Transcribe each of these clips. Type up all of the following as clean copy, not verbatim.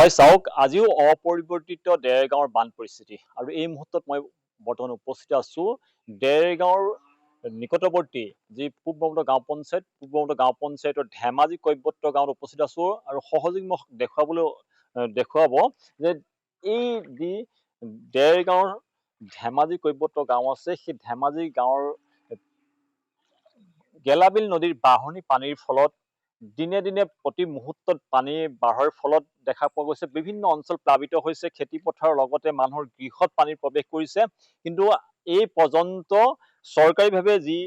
হয় চাওক, আজিও অপৰিৱৰ্তিত ডেৰগাঁৱৰ বান পৰিস্থিতি আৰু এই মুহূৰ্তত মই বৰ্তমান উপস্থিত আছো ডেৰগাঁৱৰ নিকটৱৰ্তী যি পূব ব্ৰহ্মপুত্ৰ গাঁও পঞ্চায়ত, পূব ব্ৰহ্মপুত্ৰ গাঁও পঞ্চায়তৰ ধেমাজি কৈৱত্ৰ গাঁৱত উপস্থিত আছো আৰু সহযোগ মই দেখুৱাব যে এই যি ডেৰগাঁৱৰ ধেমাজি কৈৱত্ৰ গাঁও আছে, সেই ধেমাজি গাঁৱৰ গেলাবিল নদীৰ বাঢ়নি পানীৰ ফলত দিনে দিনে প্ৰতি মুহূৰ্তত পানী বাঢ়ৰ ফলত দেখা পোৱা গৈছে বিভিন্ন অঞ্চল প্লাবিত হৈছে, খেতি পথাৰৰ লগতে মানুহৰ গৃহত পানীৰ প্ৰৱেশ কৰিছে। কিন্তু এই পৰ্যন্ত চৰকাৰীভাৱে যি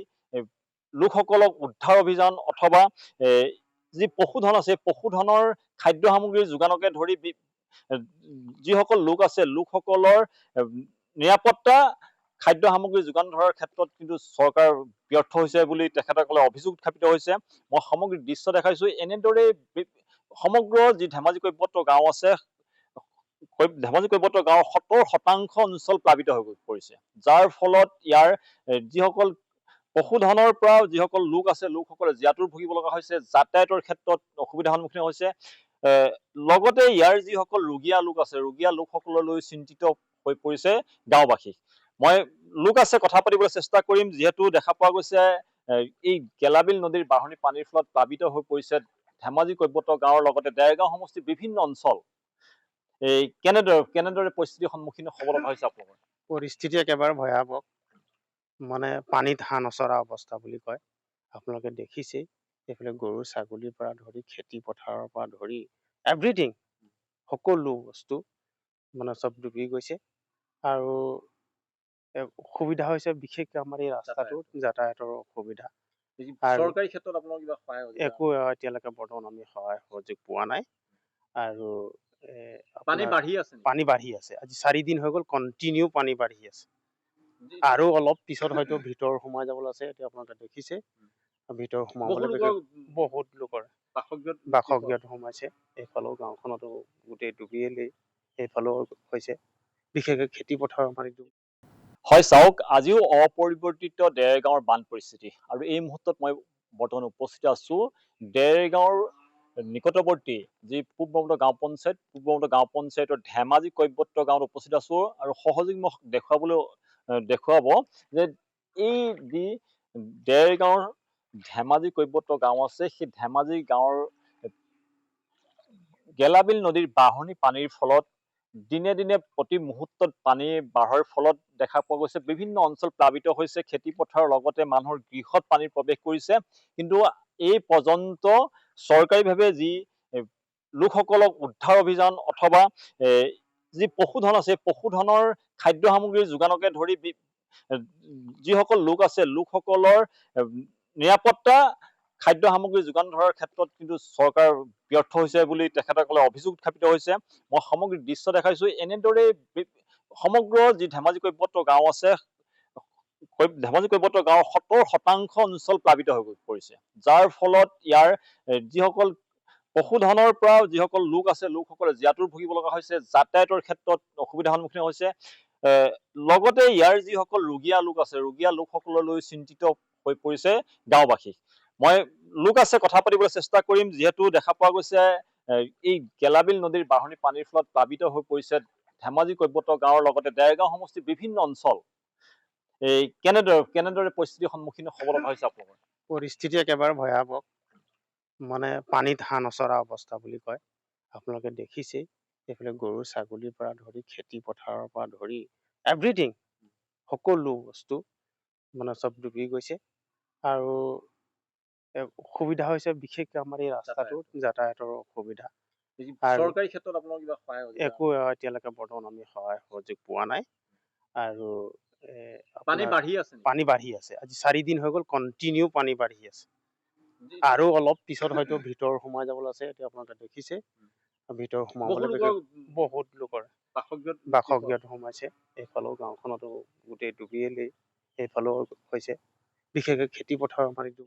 লোকসকলক উদ্ধাৰ অভিযান অথবা যি পশুধন আছে, পশুধনৰ খাদ্য সামগ্ৰীৰ যোগানকে ধৰি যিসকল লোক আছে, লোকসকলৰ নিৰাপত্তা খাদ্য সামগ্ৰী যোগান ধৰাৰ ক্ষেত্ৰত কিন্তু চৰকাৰ ব্যৰ্থ হৈছে বুলি তেখেতসকলে অভিযোগ উত্থাপিত হৈছে। মই সামগ্ৰিক দৃশ্য দেখাইছো। এনেদৰে সমগ্ৰ যি ধেমাজি কৈৱত্ৰ গাঁও আছে, ধেমাজি কৈৱত্ৰ গাঁৱৰ ৭০% অঞ্চল প্লাবিত হৈ পৰিছে, যাৰ ফলত ইয়াৰ যিসকল পশুধনৰ পৰা যিসকল লোক আছে, লোকসকলে জীয়াতুৰ ভুগিব লগা হৈছে, যাতায়াতৰ ক্ষেত্ৰত অসুবিধাৰ সন্মুখীন হৈছে। লগতে ইয়াৰ যিসকল ৰোগীয়া লোক আছে, ৰোগীয়া লোকসকললৈ চিন্তিত হৈ পৰিছে গাঁওবাসী। মই লোক আছে, কথা পাতিবলৈ চেষ্টা কৰিম। যিহেতু দেখা পোৱা গৈছে এই গেলাবিল নদীৰ বাঢ়নি পানীৰ ফলত প্লাবিত হৈ পৰিছে ধেমাজি কৈৱত্ৰ গাঁৱৰ লগতে ডেৰগাঁও সমষ্টিৰ বিভিন্ন অঞ্চল। এই কেনেদৰে পৰিস্থিতিৰ সন্মুখীন হ'ব লগা হৈছে আপোনালোকৰ? পৰিস্থিতি একেবাৰে ভয়াৱহ, মানে পানীত হাঁহ নচৰা অৱস্থা বুলি কয়। আপোনালোকে দেখিছেই, এইফালে গৰু ছাগলীৰ পৰা ধৰি খেতি পথাৰৰ পৰা ধৰি এভৰিথিং, সকলো বস্তু মানে চব ডুবি গৈছে। আৰু অসুবিধা হৈছে বিশেষকৈ আমাৰ এই ৰাস্তাটোত যাতায়াতৰ অসুবিধা। চৰকাৰী ক্ষেত্ৰত আপোনালোকৰ কিবা সহায় হৈছে? একো এতিয়ালৈকে বৰ্তমান আমি সহায় সহযোগ পোৱা নাই। আৰু পানী বাঢ়ি আছে। আজি 4 দিন হৈ গ'ল, কণ্টিনিউ পানী বাঢ়ি আছে। আৰু অলপ পিছত হয়তো ভিতৰ সোমাই যাবলৈ আছে। এতিয়া আপোনালোকে দেখিছে, ভিতৰ সোমাবলৈ বহুত লোকৰ বাসগৃহত সোমাইছে। এইফালেও গাঁওখনতো গোটেই ডুবিয়েই, এইফালেও হৈছে বিশেষকৈ খেতি পথাৰৰ মাটিটো। হয় চাওক, আজিও অপৰিৱৰ্তিত ডেৰগাঁৱৰ বান পৰিস্থিতি আৰু এই মুহূৰ্তত মই বৰ্তমান উপস্থিত আছো ডেৰগাঁৱৰ নিকটৱৰ্তী যি পূব ব্ৰহ্মপুত্ৰ গাঁও পঞ্চায়ত, পূব ব্ৰহ্মপুত্ৰ গাঁও পঞ্চায়তৰ ধেমাজি কৈৱত্ৰ গাঁৱত উপস্থিত আছো আৰু সহযোগ মই দেখুৱাব যে এই যি ডেৰগাঁৱৰ ধেমাজি কৈৱত্ৰ গাঁও আছে, সেই ধেমাজি গাঁৱৰ গেলাবিল নদীৰ বাঢ়নি পানীৰ ফলত দিনে দিনে প্ৰতি মুহূৰ্তত পানী বাঢ়ৰ ফলত দেখা পোৱা গৈছে বিভিন্ন অঞ্চল প্লাবিত হৈছে, খেতি পথাৰৰ লগতে মানুহৰ গৃহত পানীৰ প্ৰৱেশ কৰিছে। কিন্তু এই পৰ্যন্ত চৰকাৰীভাৱে যি লোকসকলক উদ্ধাৰ অভিযান অথবা যি পশুধন আছে, পশুধনৰ খাদ্য সামগ্ৰীৰ যোগানকে ধৰি যিসকল লোক আছে, লোকসকলৰ নিৰাপত্তা খাদ্য সামগ্ৰী যোগান ধৰাৰ ক্ষেত্ৰত কিন্তু চৰকাৰ ব্যৰ্থ হৈছে বুলি তেখেতসকলে অভিযোগ উত্থাপিত হৈছে। মই সামগ্ৰিক দৃশ্য দেখাইছো। এনেদৰে সমগ্ৰ যি ধেমাজি কৈৱত্ৰ গাঁও আছে, ধেমাজি কৈৱত্ৰ গাঁৱৰ ৭০% অঞ্চল প্লাবিত হৈ পৰিছে, যাৰ ফলত ইয়াৰ যিসকল পশুধনৰ পৰা যিসকল লোক আছে, লোকসকলে জীয়াতুৰ ভুগিব লগা হৈছে, যাতায়াতৰ ক্ষেত্ৰত অসুবিধাৰ সন্মুখীন হৈছে। লগতে ইয়াৰ যিসকল ৰোগীয়া লোক আছে, ৰোগীয়া লোকসকললৈ চিন্তিত হৈ পৰিছে গাঁওবাসী। মই লোক আছে, কথা পাতিবলৈ চেষ্টা কৰিম। যিহেতু দেখা পোৱা গৈছে এই গেলাবিল নদীৰ বাঢ়নি পানীৰ ফলত প্লাবিত হৈ পৰিছে ধেমাজি কৈৱত্ৰ গাঁৱৰ লগতে ডেৰগাঁও সমষ্টিৰ বিভিন্ন অঞ্চল। এই কেনেদৰে পৰিস্থিতিৰ সন্মুখীন হ'ব লগা হৈছে আপোনালোকৰ? পৰিস্থিতি একেবাৰে ভয়াৱহ, মানে পানীত হাঁহ নচৰা অৱস্থা বুলি কয়। আপোনালোকে দেখিছেই, এইফালে গৰু ছাগলীৰ পৰা ধৰি খেতি পথাৰৰ পৰা ধৰি এভৰিথিং, সকলো বস্তু মানে চব ডুবি গৈছে। আৰু অসুবিধা হৈছে বিশেষকৈ আমাৰ এই ৰাস্তাটোত যাতায়াতৰ অসুবিধা। চৰকাৰী ক্ষেত্ৰত আপোনালোকৰ কিবা সহায় হৈছে? একো এতিয়ালৈকে বৰ্তমান আমি সহায় সহযোগ পোৱা নাই। আৰু পানী বাঢ়ি আছে। আজি 4 দিন হৈ গ'ল, কণ্টিনিউ পানী বাঢ়ি আছে। আৰু অলপ পিছত হয়তো ভিতৰ সোমাই যাবলৈ আছে। এতিয়া আপোনালোকে দেখিছে, ভিতৰ সোমাবলৈ বহুত লোকৰ বাসগৃহত সোমাইছে। এইফালেও গাঁওখনতো গোটেই ডুবিয়েই, এইফালেও হৈছে বিশেষকৈ খেতি পথাৰৰ মাটিটো।